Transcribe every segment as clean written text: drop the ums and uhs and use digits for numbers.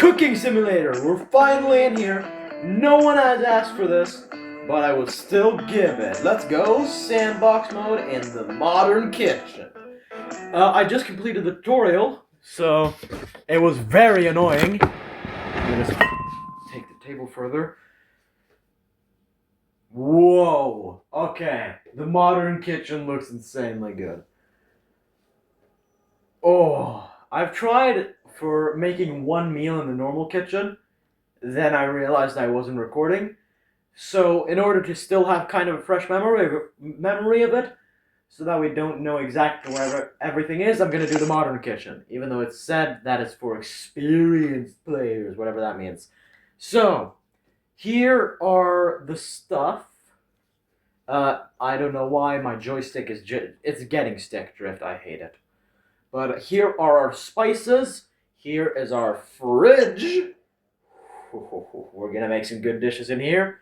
Cooking Simulator! We're finally in here. No one has asked for this, but I will still give it. Let's go, sandbox mode in the modern kitchen. I just completed the tutorial, so it was very annoying. I'm gonna take the table further. Whoa! Okay, the modern kitchen looks insanely good. Oh, I've tried for making one meal in the normal kitchen, then I realized I wasn't recording. So in order to still have kind of a fresh memory of it, so that we don't know exactly where everything is, I'm going to do the modern kitchen, even though it's said that it's for experienced players, whatever that means. So, here are the stuff. I don't know why my joystick is it's getting stick drift, I hate it. But here are our spices. Here is our fridge. We're gonna make some good dishes in here.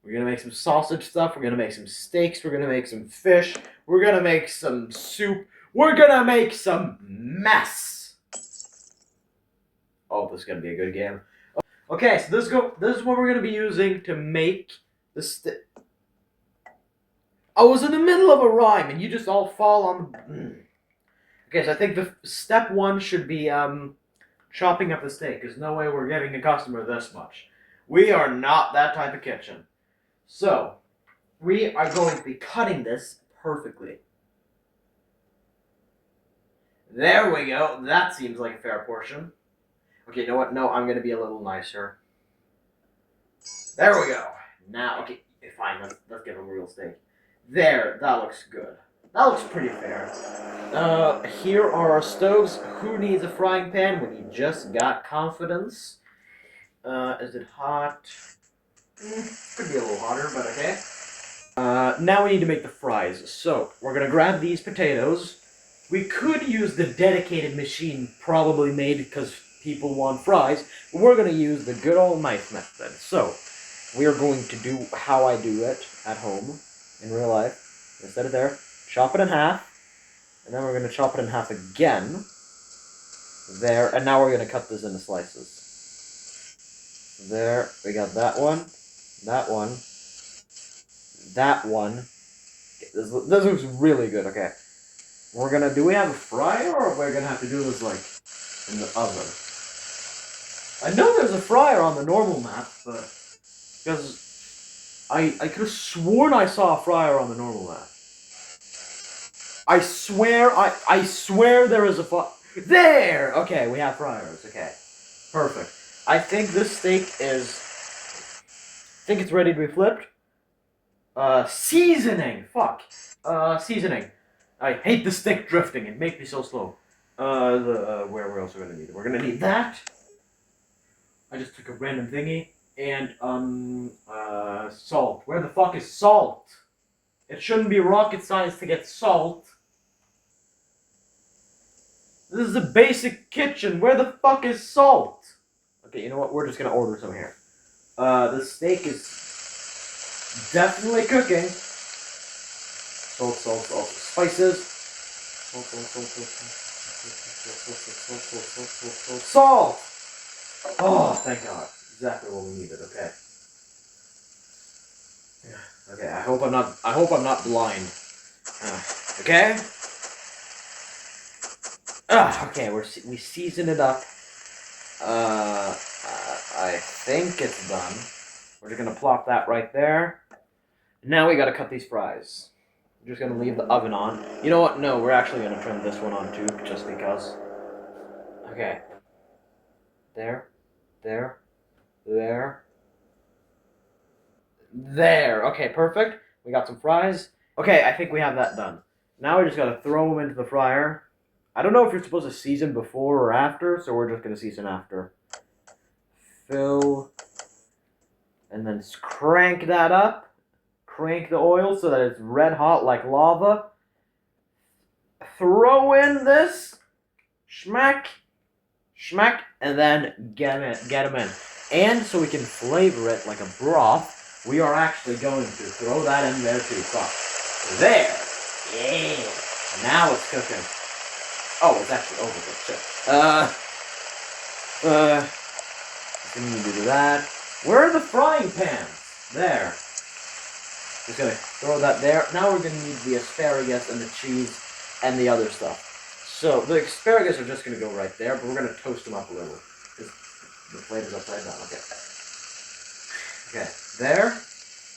We're gonna make some sausage stuff. We're gonna make some steaks. We're gonna make some fish. We're gonna make some soup. We're gonna make some mess. Oh, this is gonna be a good game. Okay, so this is what we're gonna be using to make the steak. I was in the middle of a rhyme, and you just all fall on the. Okay, so I think the step one should be chopping up the steak. There's no way we're giving a customer this much. We are not that type of kitchen. So, we are going to be cutting this perfectly. There we go. That seems like a fair portion. Okay, you know what? No, I'm going to be a little nicer. There we go. Now, okay, fine. Let's give him a real steak. There, that looks good. That looks pretty fair. Here are our stoves. Who needs a frying pan when you just got confidence? Is it hot? Could be a little hotter, but okay. Now we need to make the fries. So, we're gonna grab these potatoes. We could use the dedicated machine probably made because people want fries, but we're gonna use the good old knife method. So, we are going to do how I do it at home, in real life. Instead of there, chop it in half, and then we're going to chop it in half again. There, and now we're going to cut this into slices. There, we got that one, that one, that one. This looks really good, okay. We're going to, do we have a fryer, or we're going to have to do this, like, in the oven? I know there's a fryer on the normal map, but, because I could have sworn I saw a fryer on the normal map. I swear there is a there! Okay, we have fryers. Okay. Perfect. I think this steak is... I think it's ready to be flipped. Seasoning! Fuck. Seasoning. I hate the stick drifting. It makes me so slow. Where we're also gonna need it. We're gonna need that. I just took a random thingy. And, salt. Where the fuck is salt? It shouldn't be rocket science to get salt. This is a basic kitchen. Where the fuck is salt? Okay, you know what? We're just gonna order some here. The steak is definitely cooking. Salt, salt, salt. Spices. Salt, salt, salt, salt, salt, salt. Oh, thank God. Exactly what we needed. Okay. Okay. I hope I'm not blind. Okay. Okay, we season it up. I think it's done. We're just gonna plop that right there. Now we gotta cut these fries. I'm just gonna leave the oven on. You know what? No, we're actually gonna turn this one on too, just because. Okay. There. There. There. There. Okay, perfect. We got some fries. Okay, I think we have that done. Now we just gotta throw them into the fryer. I don't know if you're supposed to season before or after, so we're just gonna season after. Fill. And then crank that up. Crank the oil so that it's red hot like lava. Throw in this. Schmack. Schmack. And then get them in. And so we can flavor it like a broth, we are actually going to throw that in there too. Fuck. There. Yeah. Now it's cooking. Oh, it's actually overcooked. Shit. So we need to do that. Where are the frying pans? There. Just gonna throw that there. Now we're gonna need the asparagus and the cheese and the other stuff. So the asparagus are just gonna go right there, but we're gonna toast them up a little. The plate is upside down. Okay. Okay. There.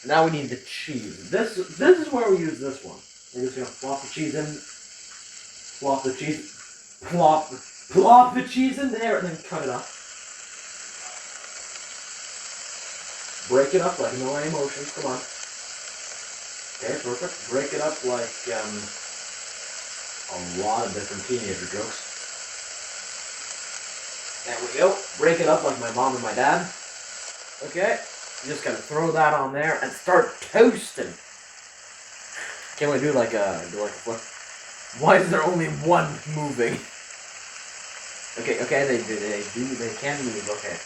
Now we need the cheese. This is where we use this one. We're just gonna plop the cheese in. Plop the cheese. Plop the cheese in there and then cut it up. Break it up like no emotions. Come on. Okay, perfect. Break it up like a lot of different teenager jokes. There we go. Break it up like my mom and my dad. Okay. You just gotta throw that on there and start toasting. Can we do like a flip? Why is there only one moving? Okay, they can move. Okay.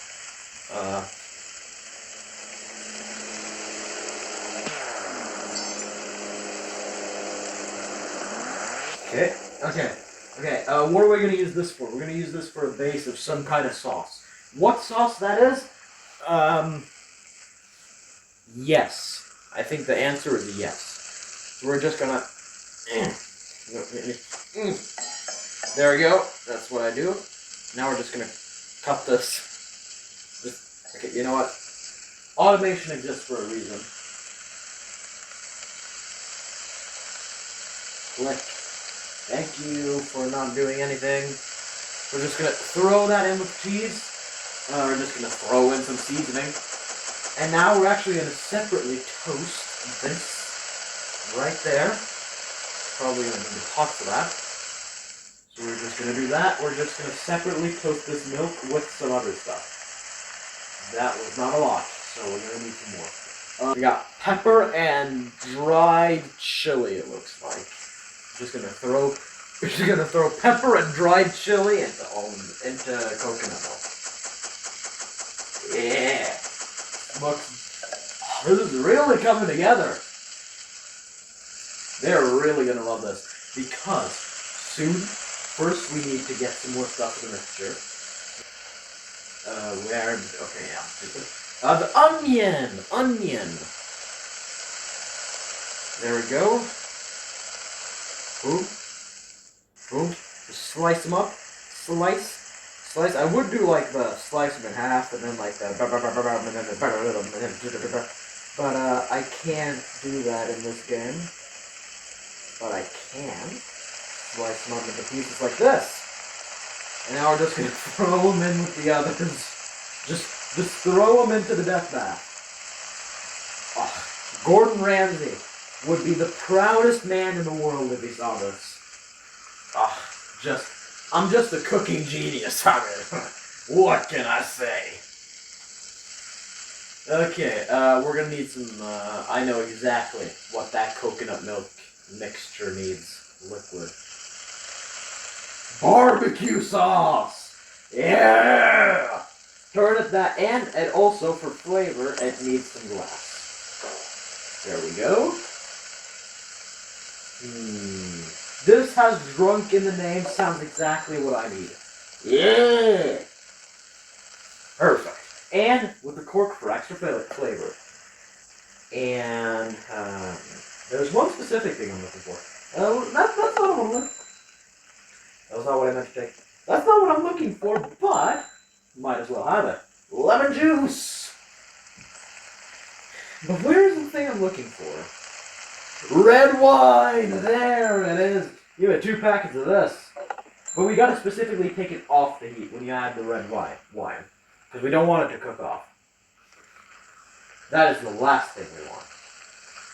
Okay. What are we gonna use this for? We're gonna use this for a base of some kind of sauce. What sauce that is? Yes. I think the answer is yes. So we're just gonna. There we go. That's what I do. Now we're just gonna cut this. Okay, you know what? Automation exists for a reason. Click. Thank you for not doing anything. We're just gonna throw that in with cheese. We're just gonna throw in some seasoning. And now we're actually gonna separately toast this right there. Probably gonna need a pot for that. So we're just gonna do that. We're just gonna separately toast this milk with some other stuff. That was not a lot, so we're gonna need some more. We got pepper and dried chili, it looks like. Just gonna throw pepper and dried chili into coconut milk. Yeah. This is really coming together. They're really gonna love this because soon, first we need to get some more stuff in the mixture. The onion. There we go. Boom. Just slice them up. Slice. I would do like the slice them in half and then like the but I can't do that in this game. But I can slice them up into pieces like this. And now we're just gonna throw them in with the others. Just throw them into the death bath. Oh, Gordon Ramsay would be the proudest man in the world if he saw this. I'm just a cooking genius. What can I say? Okay, we're gonna need some, I know exactly what that coconut milk mixture needs. Liquid. Barbecue sauce! Yeah! Turn it that, and also for flavor, it needs some glass. There we go. This has drunk in the name, sounds exactly what I need. Yeah! Perfect. And with the cork for extra flavor. And there's one specific thing I'm looking for. That's not what I'm looking for. That was not what I meant to take. That's not what I'm looking for, but might as well have it. Lemon juice! But where's the thing I'm looking for? Red wine! There it is! You had 2 packets of this. But we gotta specifically take it off the heat when you add the red wine. Because we don't want it to cook off. That is the last thing we want.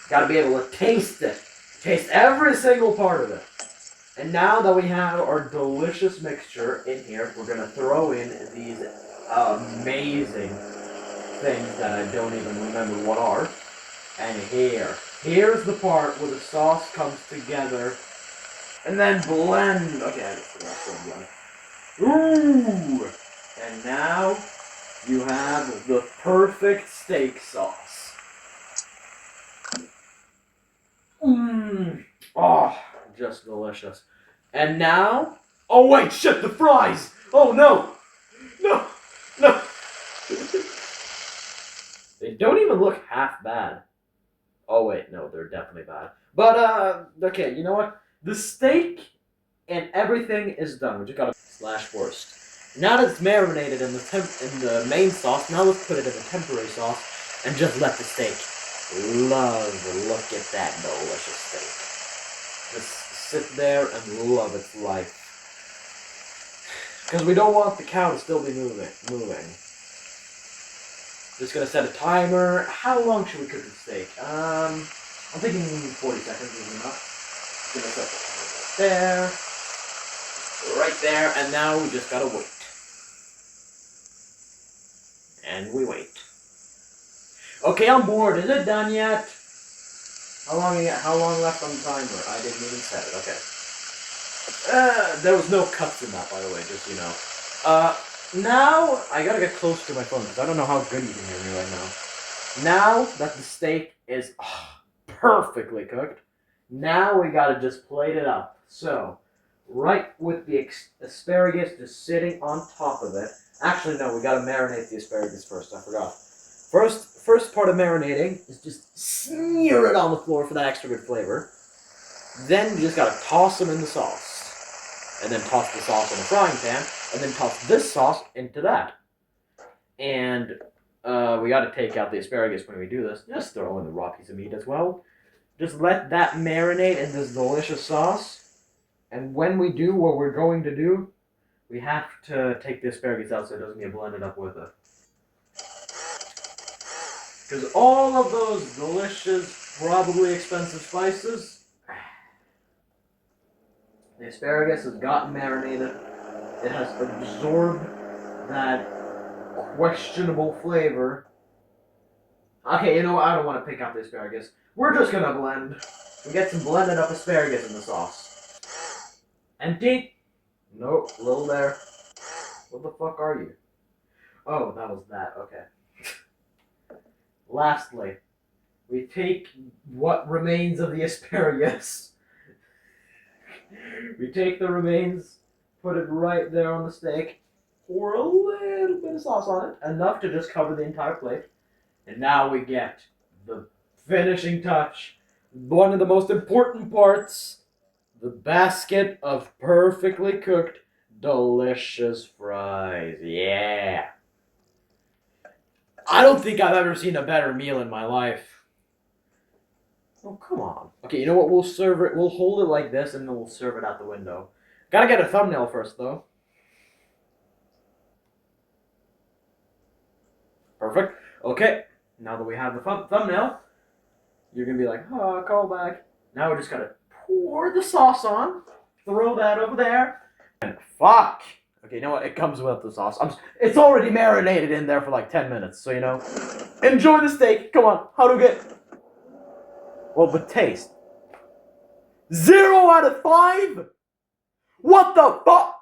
Gotta be able to taste it. Taste every single part of it. And now that we have our delicious mixture in here, we're gonna throw in these amazing things that I don't even remember what are. And here's the part where the sauce comes together. And then blend. Okay, I just forgot to blend. Ooh! And now you have the perfect steak sauce. Oh, just delicious. And now, oh wait, shit, the fries! Oh no! don't even look half bad. Oh wait, no, they're definitely bad. But okay, you know what? The steak and everything is done. We just gotta slash worst. Now that it's marinated in the main sauce, now let's put it in the temporary sauce and just let the steak look at that delicious steak. Just sit there and love its life. Because we don't want the cow to still be moving. Just gonna set a timer. How long should we cook the steak? I'm thinking 40 seconds is enough. Just gonna set the timer right there, and now we just gotta wait. And we wait. Okay, I'm bored. Is it done yet? How long left on the timer? I didn't even set it. Okay. There was no cuts in that, by the way, just so you know. Now I gotta get close to my phone because I don't know how good you can hear me right now. Now that the steak is perfectly cooked, now we gotta just plate it up. So, right with the asparagus just sitting on top of it. Actually, no, we gotta marinate the asparagus first. I forgot. First part of marinating is just smear it on the floor for that extra good flavor. Then you just gotta toss them in the sauce. And then toss the sauce in the frying pan. And then toss this sauce into that. And we gotta take out the asparagus when we do this. Just throw in the raw piece of meat as well. Just let that marinate in this delicious sauce. And when we do what we're going to do, we have to take the asparagus out so it doesn't get blended up with it. Because all of those delicious, probably expensive spices, the asparagus has gotten marinated. It has absorbed that questionable flavor. Okay, you know what? I don't want to pick out the asparagus. We're just gonna blend. We get some blended up asparagus in the sauce. Empty? Nope, little there. What the fuck are you? Oh, that was that. Okay. Lastly, we take what remains of the asparagus. We take the remains, put it right there on the steak, pour a little bit of sauce on it, enough to just cover the entire plate. And now we get the finishing touch, one of the most important parts, the basket of perfectly cooked, delicious fries. Yeah. I don't think I've ever seen a better meal in my life. Oh, come on. Okay, you know what? We'll serve it. We'll hold it like this, and then we'll serve it out the window. Gotta get a thumbnail first, though. Perfect. Okay, now that we have the thumbnail, you're gonna be like, oh, call back. Now we just gotta pour the sauce on, throw that over there, and fuck. Okay, you know what? It comes without the sauce. It's already marinated in there for like 10 minutes, so you know. Enjoy the steak. Come on. How do we get? Well, but taste. 0 out of 5? What the fuck?